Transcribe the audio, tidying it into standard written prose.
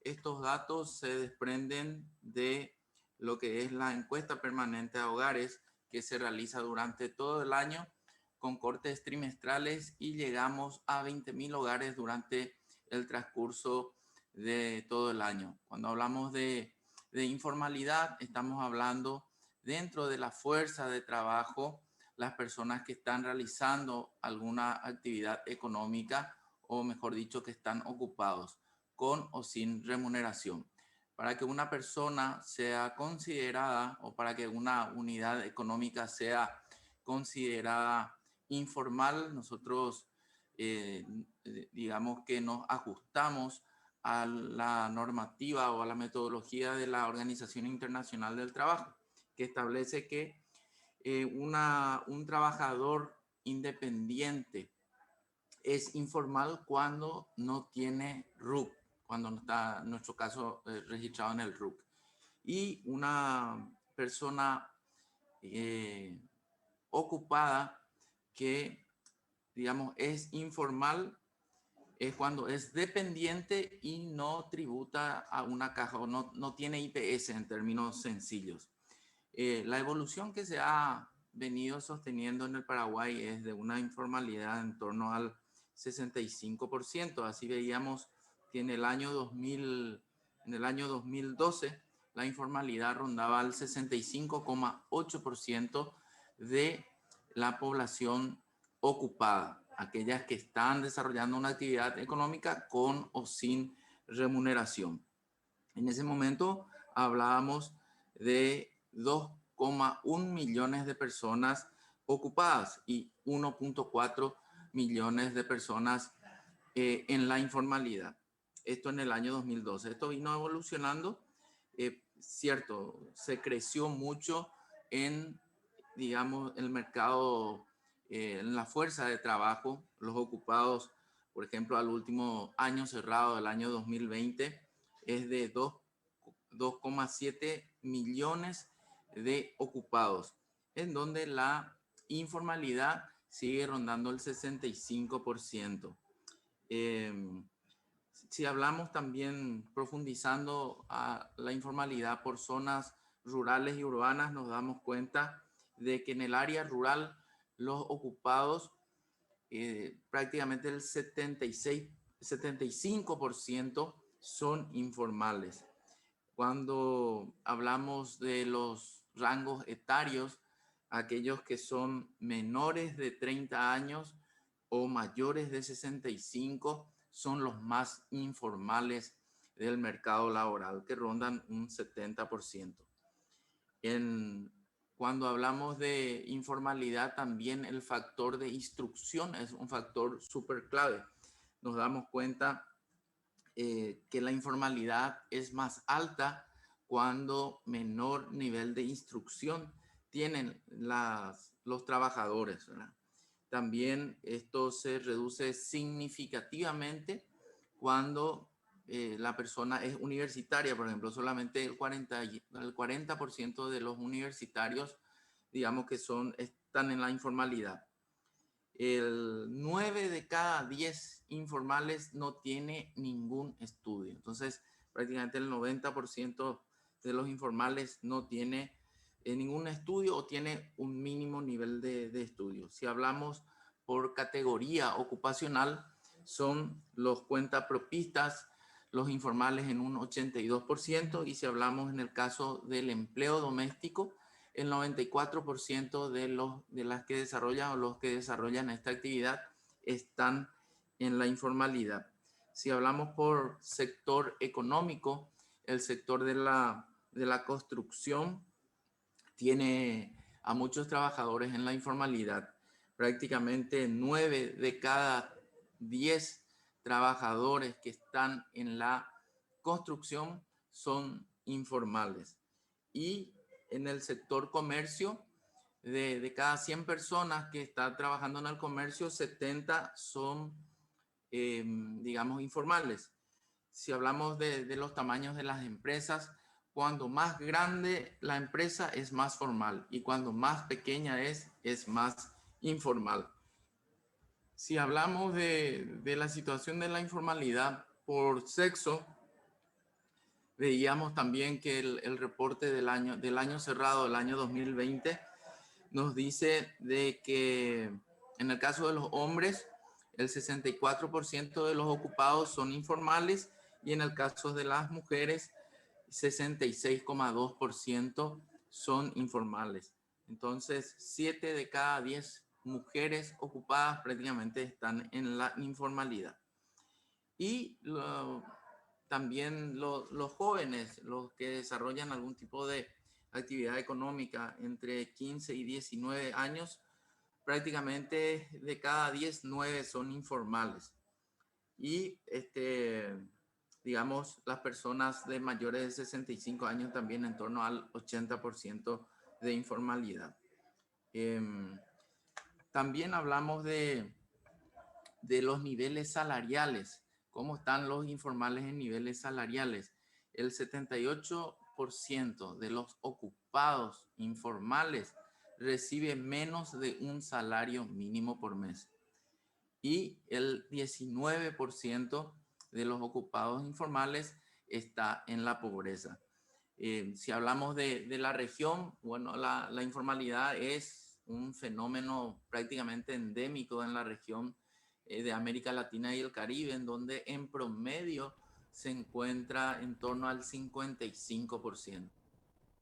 Estos datos se desprenden de lo que es la encuesta permanente a hogares que se realiza durante todo el año con cortes trimestrales y llegamos a 20.000 hogares durante el transcurso de todo el año. Cuando hablamos de informalidad, estamos hablando dentro de la fuerza de trabajo, las personas que están realizando alguna actividad económica o mejor dicho, que están ocupados con o sin remuneración. Para que una persona sea considerada o para que una unidad económica sea considerada informal, nosotros digamos que nos ajustamos a la normativa o a la metodología de la Organización Internacional del Trabajo, que establece que un trabajador independiente es informal cuando no tiene RUC, cuando no está, en nuestro caso, registrado en el RUC. Y una persona ocupada que, digamos, es informal es cuando es dependiente y no tributa a una caja o no tiene IPS en términos sencillos. La evolución que se ha venido sosteniendo en el Paraguay es de una informalidad en torno al 65%. Así veíamos que en el año 2012 la informalidad rondaba al 65,8% de la población ocupada, aquellas que están desarrollando una actividad económica con o sin remuneración. En ese momento hablábamos de 2,1 millones de personas ocupadas y 1,4 millones de personas en la informalidad. Esto en el año 2012. Esto vino evolucionando. Cierto, se creció mucho en, digamos, el mercado, en la fuerza de trabajo, los ocupados, por ejemplo, al último año cerrado del año 2020, es de 2,7 millones de ocupados, en donde la informalidad sigue rondando el 65%. Si hablamos también profundizando a la informalidad por zonas rurales y urbanas, nos damos cuenta de que en el área rural los ocupados prácticamente el 75% son informales. Cuando hablamos de los rangos etarios, aquellos que son menores de 30 años o mayores de 65 son los más informales del mercado laboral, que rondan un 70%. Cuando hablamos de informalidad, también el factor de instrucción es un factor súper clave. Nos damos cuenta que la informalidad es más alta cuando menor nivel de instrucción tienen los trabajadores, ¿verdad? También esto se reduce significativamente cuando la persona es universitaria. Por ejemplo, solamente el 40% de los universitarios, digamos que están en la informalidad. El 9 de cada 10 informales no tiene ningún estudio. Entonces, prácticamente el 90% de los informales no tiene ningún estudio o tiene un mínimo nivel de estudio. Si hablamos por categoría ocupacional, son los cuentapropistas, los informales en un 82%, y si hablamos en el caso del empleo doméstico, el 94% de las que desarrollan o los que desarrollan esta actividad están en la informalidad. Si hablamos por sector económico, el sector de la construcción tiene a muchos trabajadores en la informalidad. Prácticamente 9 de cada 10 trabajadores que están en la construcción son informales. Y en el sector comercio, de cada 100 personas que están trabajando en el comercio, 70 son, digamos, informales. Si hablamos de los tamaños de las empresas, cuando más grande la empresa es más formal y cuando más pequeña es más informal. Si hablamos de la situación de la informalidad por sexo, Veíamos también que el reporte del año cerrado, del año 2020, nos dice de que en el caso de los hombres, el 64% de los ocupados son informales y en el caso de las mujeres, 66,2% son informales. Entonces, 7 de cada 10 mujeres ocupadas prácticamente están en la informalidad. Y también los jóvenes, los que desarrollan algún tipo de actividad económica entre 15 y 19 años, prácticamente de cada 10, 9 son informales. Y digamos, las personas de mayores de 65 años también en torno al 80% de informalidad. También hablamos de los niveles salariales. ¿Cómo están los informales en niveles salariales? El 78% de los ocupados informales recibe menos de un salario mínimo por mes. Y el 19% de los ocupados informales está en la pobreza. Si hablamos de la región, bueno, la informalidad es un fenómeno prácticamente endémico en la región de América Latina y el Caribe, en donde en promedio se encuentra en torno al 55%.